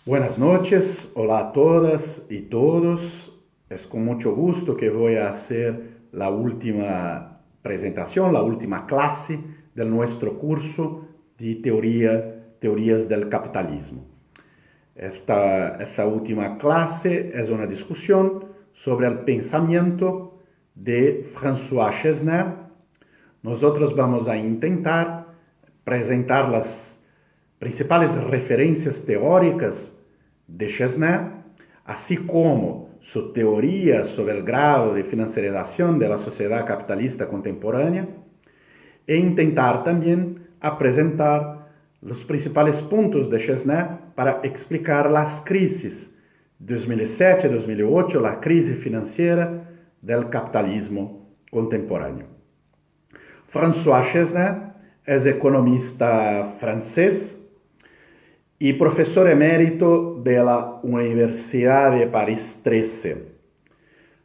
Buenas noches, hola a todas y todos. Es con mucho gusto que voy a hacer la última presentación, la última clase de nuestro curso de teorías del capitalismo. Esta última clase es una discusión sobre el pensamiento de François Chesner. Nosotros vamos a intentar presentar las principales referencias teóricas de Chesner, así como su teoría sobre el grado de financiarización de la sociedad capitalista contemporánea, e intentar también presentar los principales puntos de Chesner para explicar las crisis 2007-2008, la crisis financiera del capitalismo contemporáneo. François Chesner es economista francés y profesor emérito de la Universidad de París 13.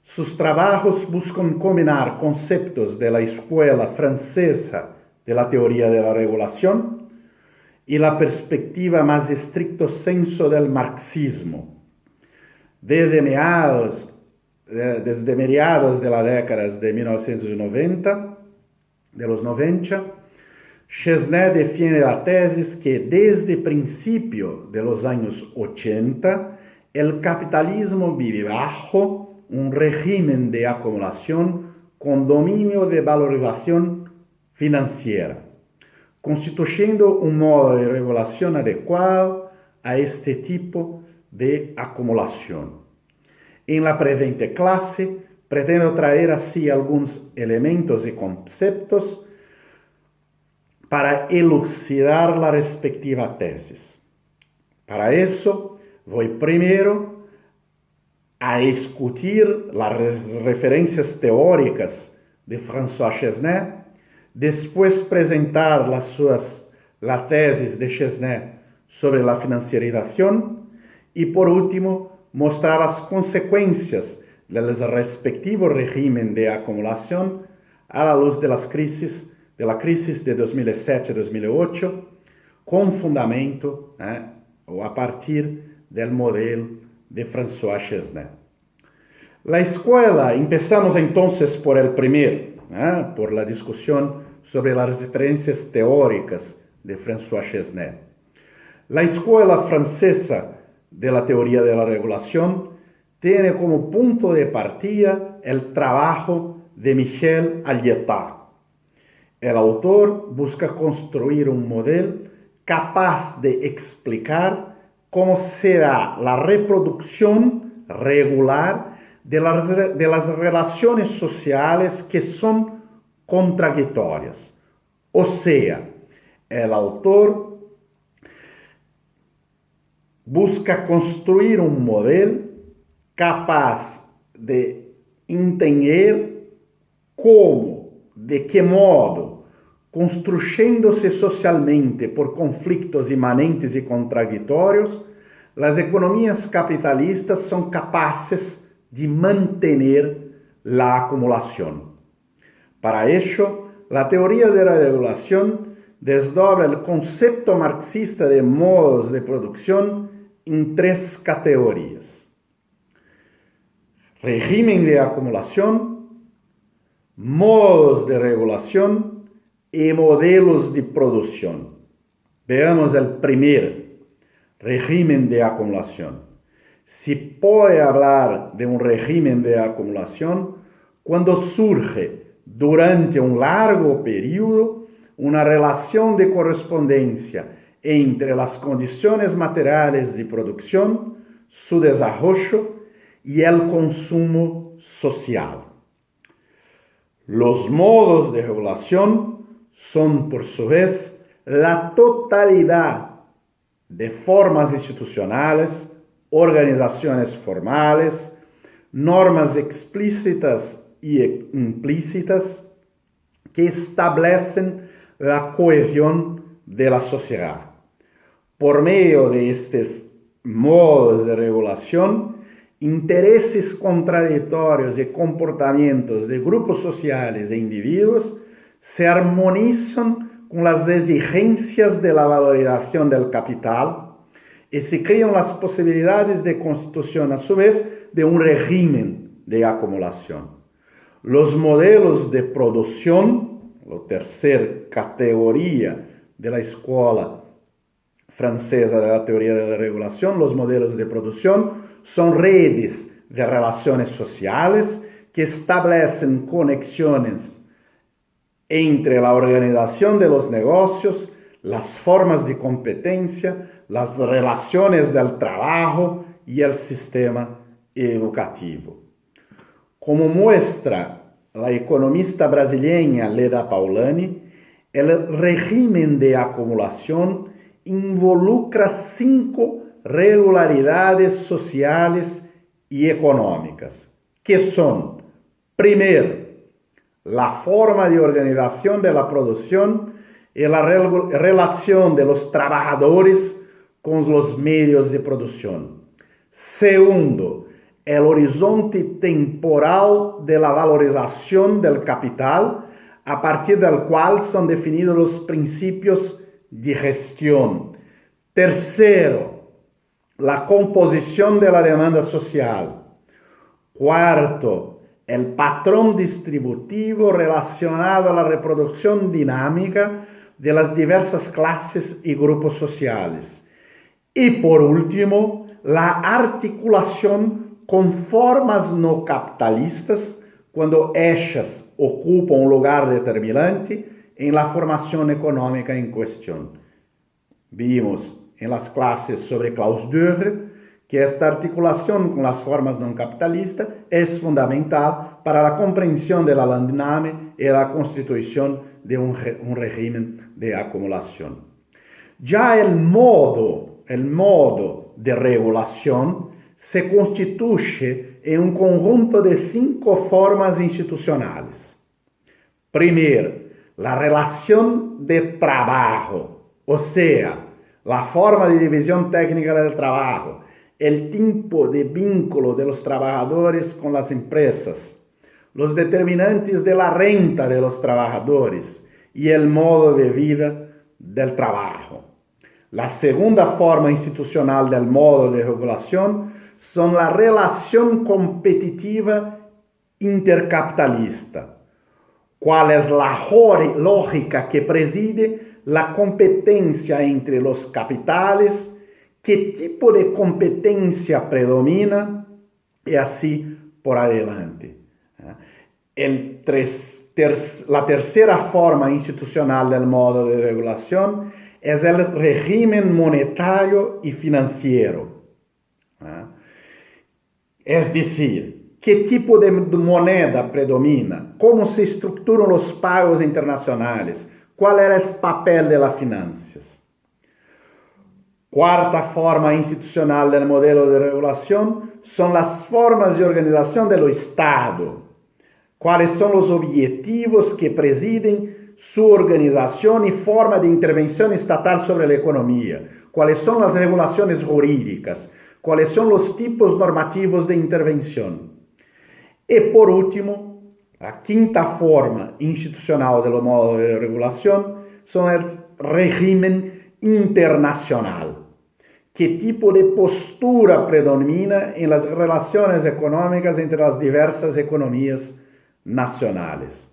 Sus trabajos buscan combinar conceptos de la escuela francesa de la teoría de la regulación y la perspectiva más estricto senso del marxismo. Desde mediados de la década de 1990, de los 90, Chesner defiende la tesis que desde principio de los años 80, el capitalismo vive bajo un régimen de acumulación con dominio de valorización financiera, constituyendo un modo de regulación adecuado a este tipo de acumulación. En la presente clase, pretendo traer así algunos elementos y conceptos para elucidar la respectiva tesis. Para eso, voy primero a discutir las referencias teóricas de François Chesner, después presentar la tesis de Chesner sobre la financiarización y por último mostrar las consecuencias del respectivo régimen de acumulación a la luz de la crisis de 2007-2008, con fundamento o a partir del modelo de François Chesner. La escuela, empezamos entonces por el primero, por la discusión sobre las referencias teóricas de François Chesner. La escuela francesa de la teoría de la regulación tiene como punto de partida el trabajo de Michel Alliotard. El autor busca construir un modelo capaz de explicar cómo será la reproducción regular de las relaciones sociales que son contradictorias. O sea, el autor busca construir un modelo capaz de entender cómo, de qué modo, construyéndose socialmente por conflictos imanentes y contradictorios, las economías capitalistas son capaces de mantener la acumulación. Para ello, la teoría de la regulación desdobla el concepto marxista de modos de producción en tres categorías: régimen de acumulación, modos de regulación y modelos de producción. Veamos el primero, régimen de acumulación. Se puede hablar de un régimen de acumulación cuando surge durante un largo periodo una relación de correspondencia entre las condiciones materiales de producción, su desarrollo y el consumo social. Los modos de regulación son, por su vez, la totalidad de formas institucionales, organizaciones formales, normas explícitas y implícitas que establecen la cohesión de la sociedad. Por medio de estos modos de regulación, intereses contradictorios y comportamientos de grupos sociales e individuos se armonizan con las exigencias de la valorización del capital y se crean las posibilidades de constitución, a su vez, de un régimen de acumulación. Los modelos de producción, la tercera categoría de la escuela francesa de la teoría de la regulación, los modelos de producción son redes de relaciones sociales que establecen conexiones entre la organización de los negocios, las formas de competencia, las relaciones del trabajo y el sistema educativo. Como muestra la economista brasileña Leda Paulani, el régimen de acumulación involucra 5 regularidades sociales y económicas, que son, primero, la forma de organización de la producción y la relación de los trabajadores con los medios de producción. Segundo, el horizonte temporal de la valorización del capital, a partir del cual son definidos los principios de gestión. Tercero, la composición de la demanda social. Cuarto, el patrón distributivo relacionado a la reproducción dinámica de las diversas clases y grupos sociales. Y por último, la articulación con formas no capitalistas cuando ellas ocupan un lugar determinante en la formación económica en cuestión. Vimos en las clases sobre Klaus Dürr que esta articulación con las formas no capitalistas es fundamental para la comprensión de la landnahme y la constitución de un régimen de acumulación. Ya el modo de regulación se constituye en un conjunto de 5 formas institucionales. Primero, la relación de trabajo, o sea, la forma de división técnica del trabajo, el tipo de vínculo de los trabajadores con las empresas, los determinantes de la renta de los trabajadores y el modo de vida del trabajo. La segunda forma institucional del modo de regulación son la relación competitiva intercapitalista. ¿Cuál es la lógica que preside la competencia entre los capitales? ¿Qué tipo de competencia predomina? Y así por adelante. La tercera forma institucional del modo de regulación es el régimen monetario y financiero. Es decir, ¿qué tipo de moneda predomina? ¿Cómo se estructuran los pagos internacionales? ¿Cuál era el papel de las finanzas? Cuarta forma institucional del modelo de regulación son las formas de organización del Estado. ¿Cuáles son los objetivos que presiden su organización y forma de intervención estatal sobre la economía? ¿Cuáles son las regulaciones jurídicas? ¿Cuáles son los tipos normativos de intervención? Y por último, la quinta forma institucional del modo de regulación son el régimen internacional. ¿Qué tipo de postura predomina en las relaciones económicas entre las diversas economías nacionales?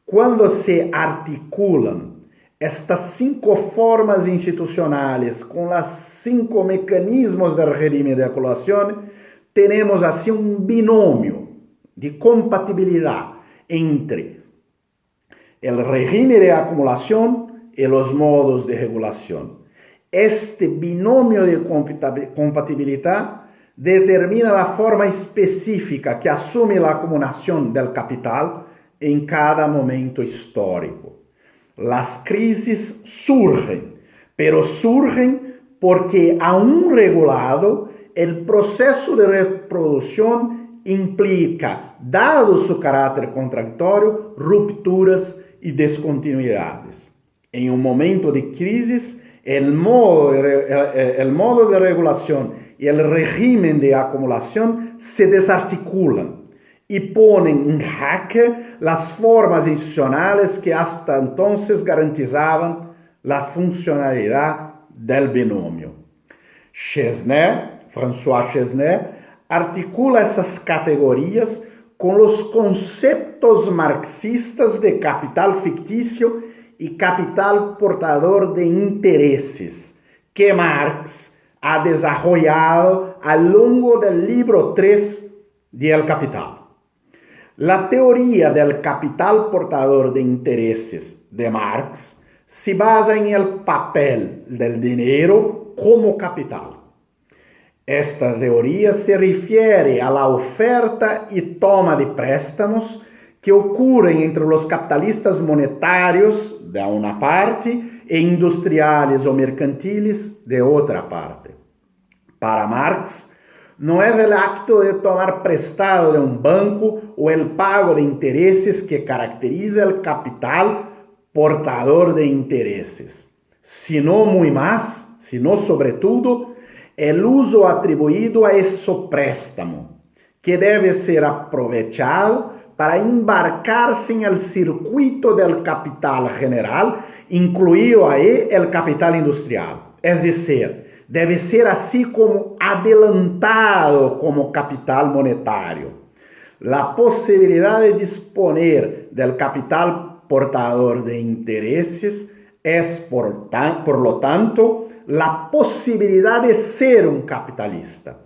Cuando se articulan estas 5 formas institucionales con los 5 mecanismos del régimen de acumulación, tenemos así un binomio de compatibilidad entre el régimen de acumulación y los modos de regulación. Este binomio de compatibilidad determina la forma específica que asume la acumulación del capital en cada momento histórico. Las crisis surgen, pero surgen porque aún regulado, el proceso de reproducción implica, dado su carácter contradictorio, rupturas y descontinuidades. En un momento de crisis, el modo de regulación y el régimen de acumulación se desarticulan y ponen en jaque las formas institucionales que hasta entonces garantizaban la funcionalidad del binomio. François Chesnais, articula essas categorias com os conceitos marxistas de capital fictício e capital portador de interesses, que Marx ha desarrollado ao longo do livro 3 de El Capital. La teoria del capital portador de interesses de Marx se basa en el papel del dinero como capital. Esta teoria se refiere a la oferta y toma de préstamos que ocurren entre los capitalistas monetarios de una parte e industriales o mercantiles de otra parte. Para Marx, no es el acto de tomar prestado de un banco o el pago de intereses que caracteriza el capital portador de intereses, sino muy más, sino sobre todo, el uso atribuído a ese préstamo, que debe ser aprovechado para embarcarse en el circuito del capital general, incluido ahí el capital industrial. Es decir, debe ser así como adelantado como capital monetario. La posibilidad de disponer del capital portador de intereses es, por lo tanto, la posibilidad de ser un capitalista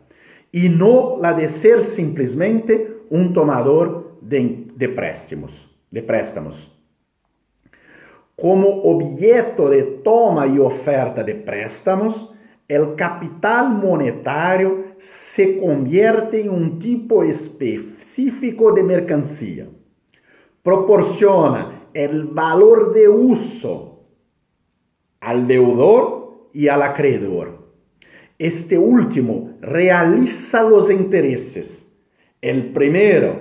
y no la de ser simplemente un tomador de préstamos. Como objeto de toma y oferta de préstamos, el capital monetario se convierte en un tipo específico de mercancía. Proporciona el valor de uso al deudor y al acreedor. Este último realiza los intereses. El primero,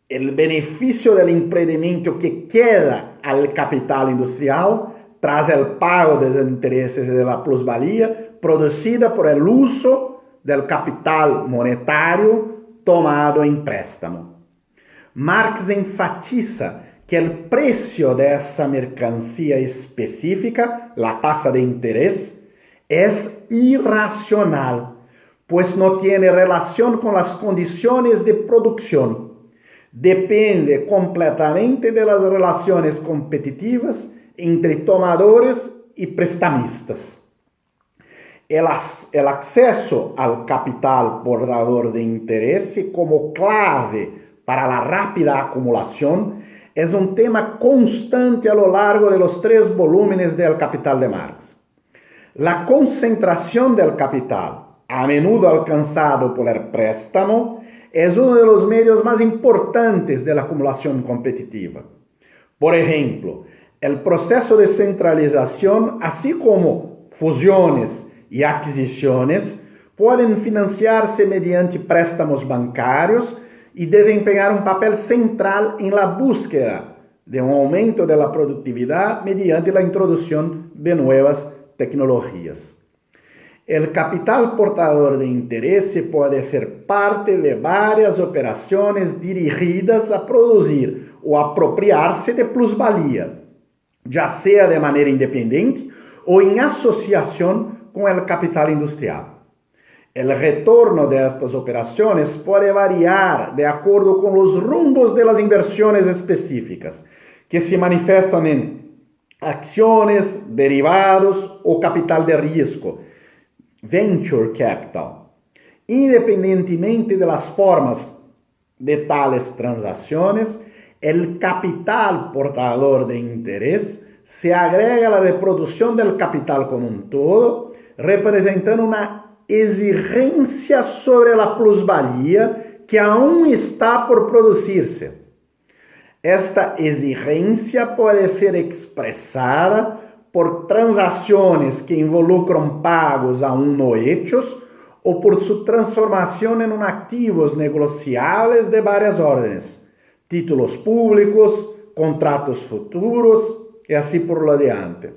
el beneficio del emprendimiento que queda al capital industrial tras el pago de los intereses de la plusvalía producida por el uso del capital monetario tomado en préstamo. Marx enfatiza que el precio de esa mercancía específica, la tasa de interés, es irracional, pues no tiene relación con las condiciones de producción. Depende completamente de las relaciones competitivas entre tomadores y prestamistas. El acceso al capital portador de interés como clave para la rápida acumulación es un tema constante a lo largo de los 3 volúmenes del Capital de Marx. La concentración del capital, a menudo alcanzado por el préstamo, es uno de los medios más importantes de la acumulación competitiva. Por ejemplo, el proceso de centralización, así como fusiones y adquisiciones, pueden financiarse mediante préstamos bancarios y desempeñar un papel central en la búsqueda de un aumento de la productividad mediante la introducción de nuevas tecnologías. El capital portador de interés puede ser parte de varias operaciones dirigidas a producir o apropiarse de plusvalía, ya sea de manera independiente o en asociación con el capital industrial. El retorno de estas operaciones puede variar de acuerdo con los rumbos de las inversiones específicas, que se manifiestan en acciones, derivados o capital de riesgo, venture capital. Independientemente de las formas de tales transacciones, el capital portador de interés se agrega a la reproducción del capital como un todo, representando una exigencia sobre la plusvalía que aún está por producirse. Esta exigencia puede ser expresada por transacciones que involucran pagos aún no hechos o por su transformación en activos negociables de varias órdenes, títulos públicos, contratos futuros y así por lo adiante.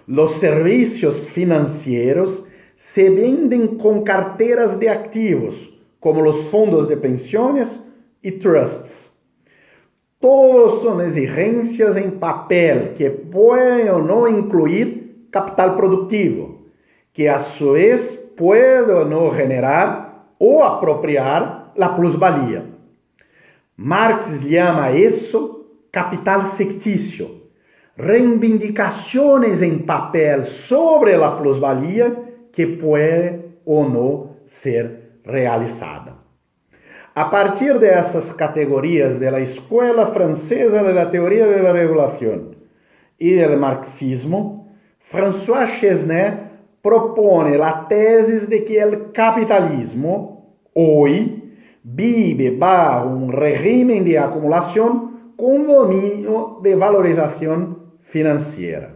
Los servicios financieros se venden con carteras de activos, como los fondos de pensiones y trusts. Todos son exigencias en papel que pueden o no incluir capital productivo, que a su vez puede o no generar o apropiar la plusvalía. Marx llama eso capital ficticio, reivindicaciones en papel sobre la plusvalía que puede o no ser realizada. A partir de essas categorias de la escuela francesa de la teoría de la regulación y del marxismo, François Chesnais propone la tesis de que el capitalismo hoy vive bajo un régimen de acumulación con dominio de valorización financiera.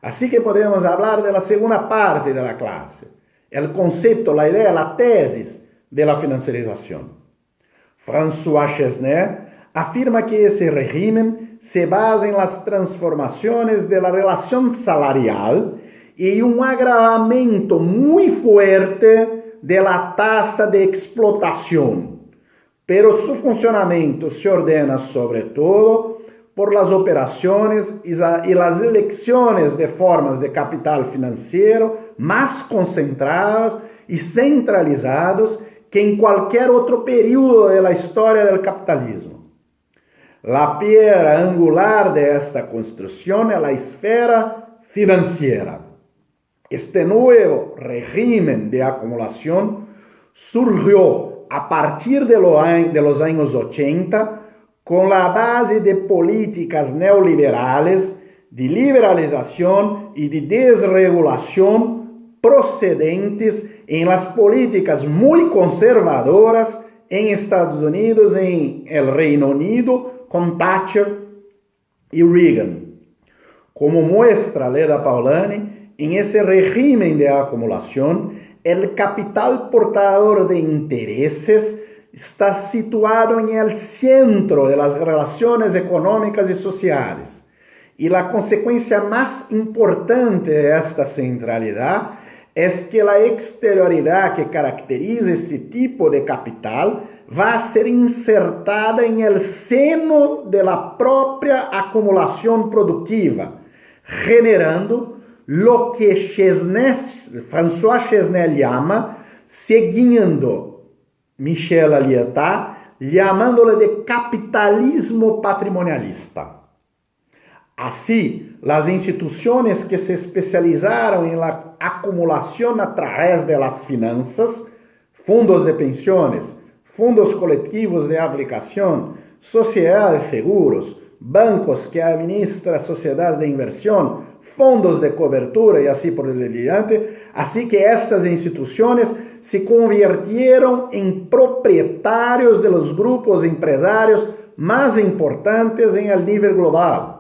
Así que podemos hablar de la segunda parte de la clase, el concepto, la idea, la tesis de la financiarización. François Chesnais afirma que ese régimen se basa en las transformaciones de la relación salarial y un agravamiento muy fuerte de la tasa de explotación, pero su funcionamiento se ordena sobre todo por las operaciones y las elecciones de formas de capital financiero más concentrados y centralizados que en cualquier otro periodo de la historia del capitalismo. La piedra angular de esta construcción es la esfera financiera. Este nuevo régimen de acumulación surgió a partir de los años 80 con la base de políticas neoliberales, de liberalización y de desregulación procedentes en las políticas muy conservadoras en Estados Unidos, en el Reino Unido, con Thatcher y Reagan. Como muestra Leda Paulani, en ese régimen de acumulación, el capital portador de intereses está situado en el centro de las relaciones económicas y sociales. Y la consecuencia más importante de esta centralidad es que la exterioridad que caracteriza este tipo de capital va a ser insertada en el seno de la propia acumulación productiva, generando lo que François Chesnais llama, siguiendo Michel Aliatat, llamándole de capitalismo patrimonialista. Así, las instituciones que se especializaron en la acumulación a través de las finanzas, fondos de pensiones, fondos colectivos de aplicación, sociedades de seguros, bancos que administran sociedades de inversión, fondos de cobertura y así por el diante, así que estas instituciones se convirtieron en propietarios de los grupos empresarios más importantes en el nivel global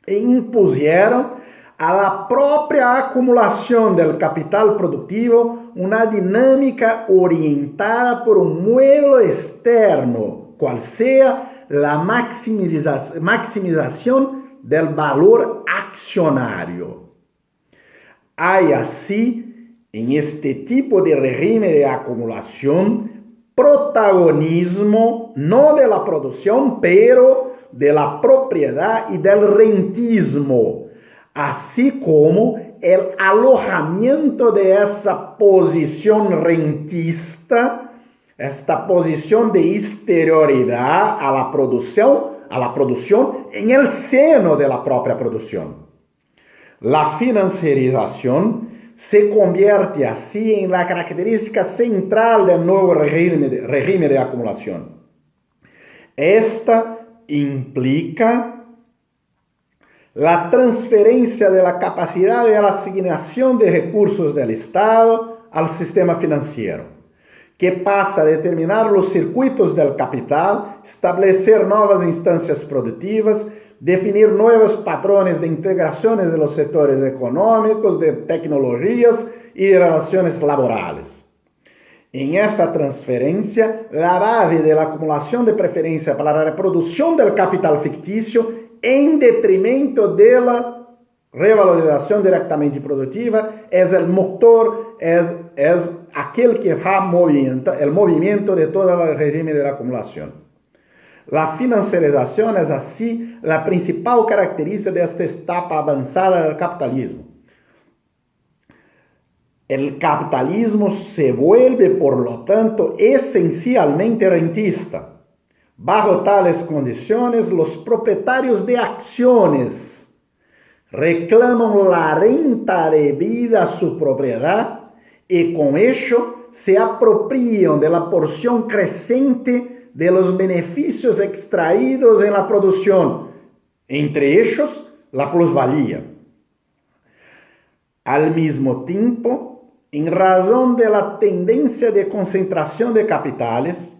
e impusieron a la propia acumulación del capital productivo una dinámica orientada por un modelo externo, cual sea la maximización del valor accionario. Hay así, en este tipo de régimen de acumulación, protagonismo no de la producción, pero de la propiedad y del rentismo, así como el alojamiento de esa posición rentista, esta posición de exterioridad a la producción en el seno de la propia producción. La financiarización se convierte así en la característica central del nuevo régimen de acumulación. Esta implica la transferencia de la capacidad de la asignación de recursos del Estado al sistema financiero, que pasa a determinar los circuitos del capital, establecer nuevas instancias productivas, definir nuevos patrones de integraciones de los sectores económicos, de tecnologías y de relaciones laborales. En esta transferencia, la base de la acumulación de preferencia para la reproducción del capital ficticio en detrimento de la revalorización directamente productiva es el motor, es aquel que va movimiento, el movimiento de todo el régimen de la acumulación. La financiarización es así la principal característica de esta etapa avanzada del capitalismo. El capitalismo se vuelve, por lo tanto, esencialmente rentista. Bajo tales condiciones, los propietarios de acciones reclaman la renta debida a su propiedad y con ello se apropian de la porción creciente de los beneficios extraídos en la producción, entre ellos la plusvalía. Al mismo tiempo, en razón de la tendencia de concentración de capitales,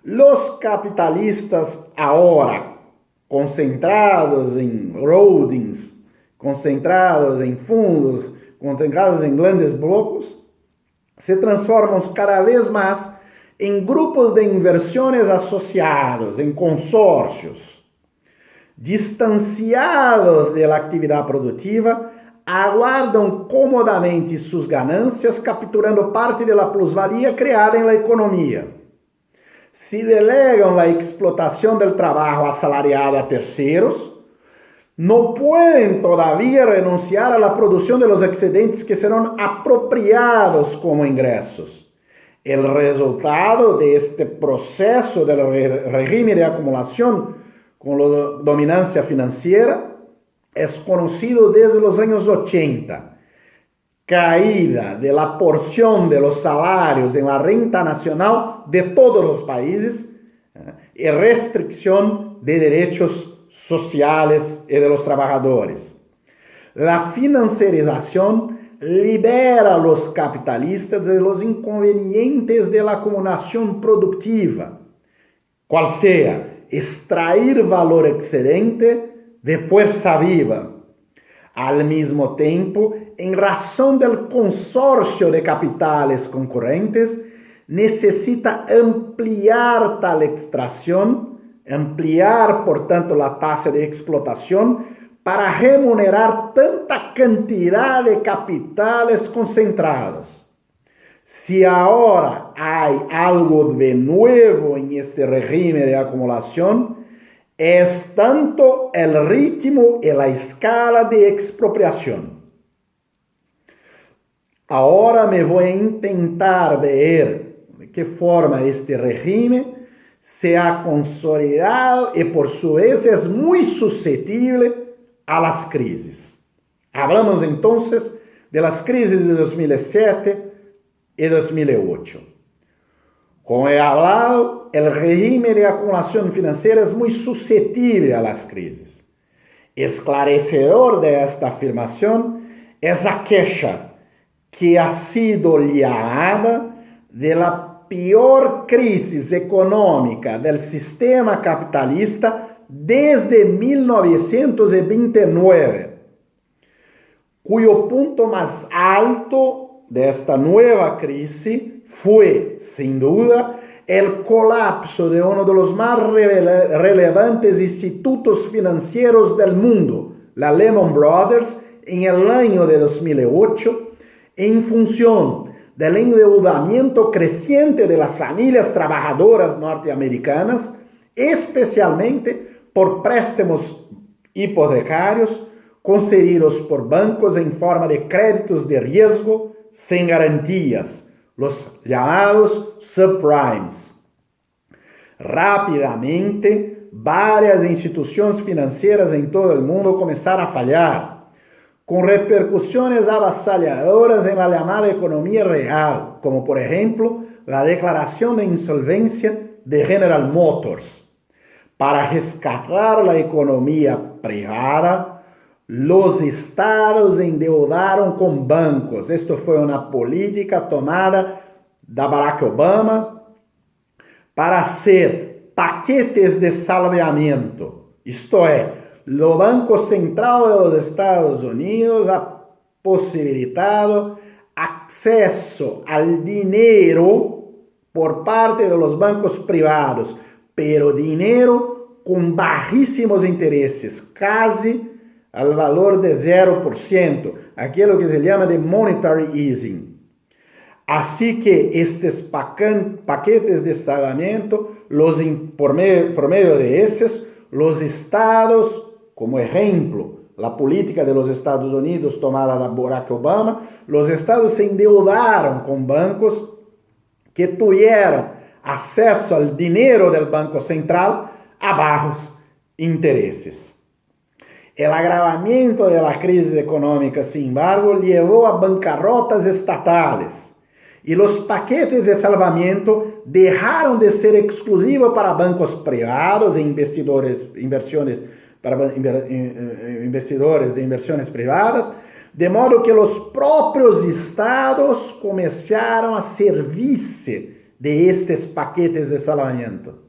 los capitalistas ahora concentrados en holdings, concentrados en fundos, concentrados en grandes blocos, se transforman cada vez más en grupos de inversiones asociados, en consorcios, distanciados de la actividad productiva, aguardam comodamente sus ganancias, capturando parte de la plusvalía creada en la economía. Si delegan la explotación del trabajo asalariado a terceros, no pueden todavía renunciar a la producción de los excedentes que serán apropiados como ingresos. El resultado de este proceso del régimen de acumulación con la dominancia financiera es conocido desde los años 80. Caída de la porción de los salarios en la renta nacional de todos los países y restricción de derechos sociales y de los trabajadores. La financiarización libera a los capitalistas de los inconvenientes de la acumulación productiva, cual sea extraer valor excedente de fuerza viva. Al mismo tiempo, en razón del consorcio de capitales concurrentes, necesita ampliar tal extracción, ampliar, por tanto, la tasa de explotación para remunerar tanta cantidad de capitales concentrados. Si ahora hay algo de nuevo en este régimen de acumulación, es tanto el ritmo y la escala de expropiación. Ahora me voy a intentar ver de qué forma este régimen se ha consolidado y por su vez es muy susceptible a las crisis. Hablamos entonces de las crisis de 2007 y 2008. Como he hablado, el régimen de acumulación financiera es muy susceptible a las crisis. Esclarecedor de esta afirmación es la queja que ha sido llamada de la peor crisis económica del sistema capitalista desde 1929, cuyo punto más alto de esta nueva crisis fue, sin duda, el colapso de uno de los más relevantes institutos financieros del mundo, la Lehman Brothers, en el año de 2008, en función del endeudamiento creciente de las familias trabajadoras norteamericanas, especialmente por préstamos hipotecarios concedidos por bancos en forma de créditos de riesgo sin garantías, los llamados subprimes. Rápidamente, varias instituciones financieras en todo el mundo comenzaron a fallar, con repercusiones avasalladoras en la llamada economía real, como por ejemplo la declaración de insolvencia de General Motors. Para rescatar la economía privada, los estados endeudaron con bancos. Esto fue una política tomada de Barack Obama para hacer paquetes de salvamento. Esto es, el Banco Central de los Estados Unidos ha posibilitado acceso al dinero por parte de los bancos privados, pero dinero con bajísimos intereses, casi al valor de 0%, aquello que se llama de monetary easing. Así que estos paquetes de salvamento, por medio de esos, los estados, como ejemplo, la política de los Estados Unidos tomada por Barack Obama, los estados se endeudaron con bancos que tuvieron acceso al dinero del Banco Central a bajos intereses. El agravamiento de la crisis económica, sin embargo, llevó a bancarrotas estatales y los paquetes de salvamento dejaron de ser exclusivos para bancos privados e investidores de inversiones privadas, de modo que los propios estados comenzaron a servirse de estos paquetes de salvamento.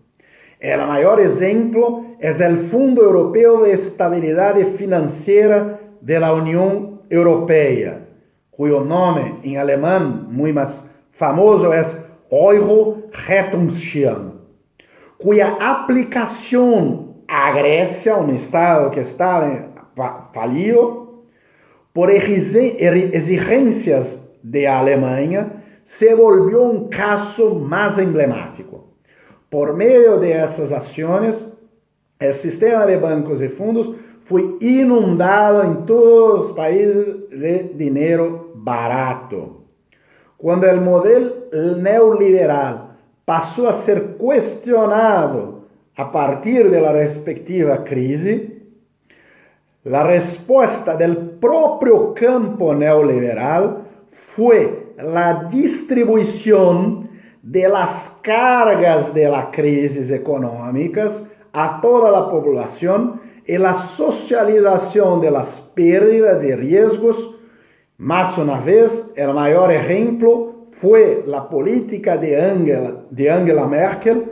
El mayor ejemplo es el Fundo Europeo de Estabilidad Financiera de la Unión Europea, cuyo nombre en alemán muy más famoso es Euro-Rettungsschirm, cuya aplicación a Grecia, un estado que estaba falido, por exigencias de Alemania, se volvió un caso más emblemático. Por medio de esas acciones, el sistema de bancos y fondos fue inundado en todos los países de dinero barato. Cuando el modelo neoliberal pasó a ser cuestionado a partir de la respectiva crisis, la respuesta del propio campo neoliberal fue la distribución de las cargas de las crisis económicas a toda la población y la socialización de las pérdidas de riesgos. Más una vez, el mayor ejemplo fue la política de Angela Merkel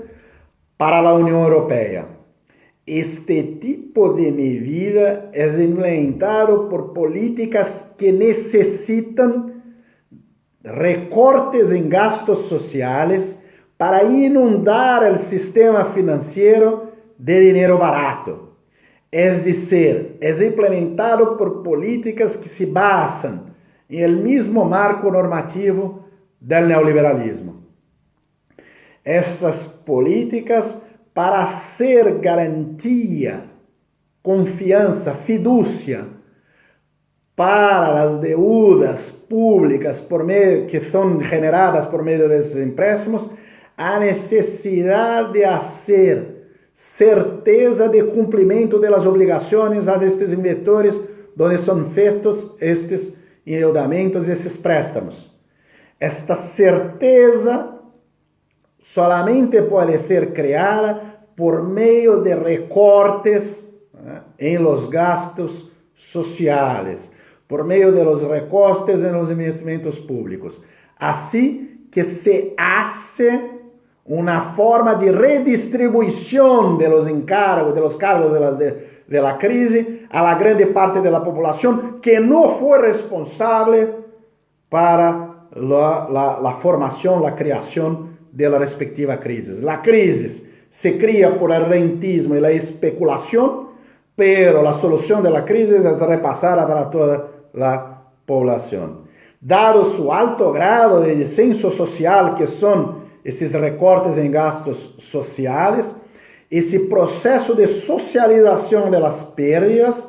para la Unión Europea. Este tipo de medida es implementado por políticas que necesitan recortes en gastos sociales para inundar el sistema financiero de dinero barato. Es decir, es implementado por políticas que se basan en el mismo marco normativo del neoliberalismo. Estas políticas, para hacer garantía, confianza, fiducia para las deudas públicas que son generadas por medio de esos empréstamos, a necesidad de hacer certeza de cumplimiento de las obligaciones a estos inversores donde son feitos estos endeudamentos y estos préstamos. Esta certeza solamente puede ser creada por medio de recortes en los gastos sociales, por medio de los recortes en los investimentos públicos. Así que se hace una forma de redistribución de los encargos, de los cargos de la crisis a la grande parte de la población que no fue responsable para la formación, la creación de la respectiva crisis. La crisis se crea por el rentismo y la especulación, pero la solución de la crisis es repasada para toda la población. Dado su alto grado de descenso social, que son esses recortes en gastos sociales, esse processo de socialização das pérdidas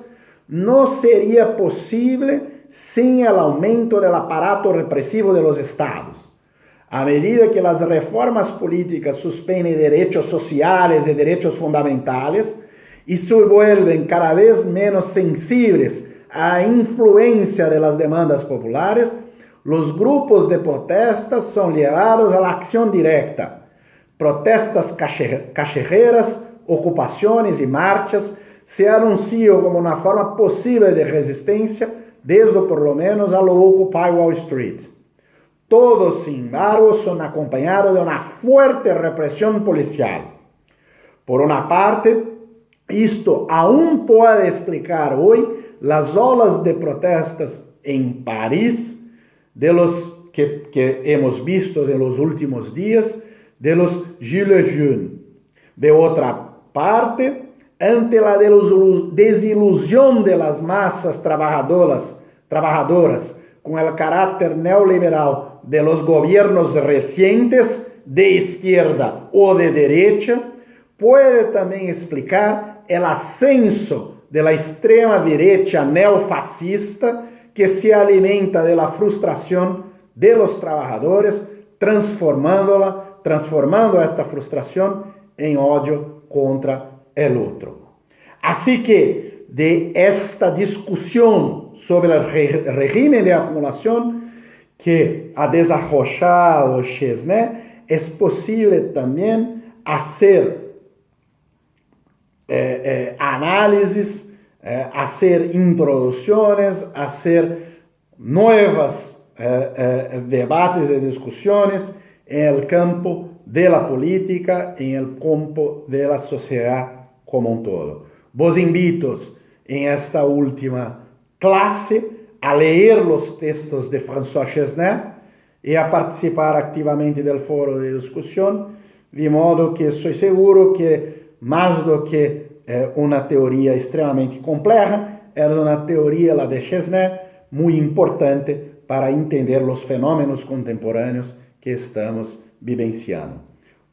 não seria possível sem o aumento do aparato repressivo de los estados. A medida que as reformas políticas suspendem direitos sociais e direitos fundamentais e se vuelven cada vez menos sensíveis à influência das demandas populares, os grupos de protestas são levados à ação direta. Protestas callejeras, ocupações e marchas se anunciam como uma forma possível de resistência, desde por lo menos a lo Occupy Wall Street. Todos, sin embargo, são acompanhados de uma forte repressão policial. Por uma parte, isto aún pode explicar hoje as olas de protestas em Paris, de los que hemos visto en los últimos días, de los Gilets jaunes. De otra parte, ante la desilusión de las masas trabajadoras con el carácter neoliberal de los gobiernos recientes, de izquierda o de derecha, puede también explicar el ascenso de la extrema derecha neofascista que se alimenta de la frustración de los trabajadores, transformando esta frustración en odio contra el otro. Así que de esta discusión sobre el régimen de acumulación que ha desarrollado Chesnais, es posible también hacer análisis, hacer introducciones, hacer nuevos debates y discusiones en el campo de la política, en el campo de la sociedad como un todo. Vos invito en esta última clase a leer los textos de François Chesnais y a participar activamente del foro de discusión, de modo que estoy seguro que más do que una teoría extremadamente compleja, es una teoría, la de Chesnais, muy importante para entender los fenómenos contemporáneos que estamos vivenciando.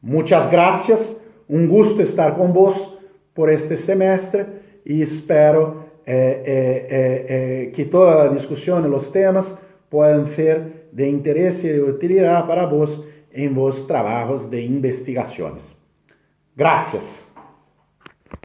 Muchas gracias, un gusto estar con vos por este semestre y espero que toda la discusión y los temas puedan ser de interés y de utilidad para vos en vos trabajos de investigaciones. Gracias.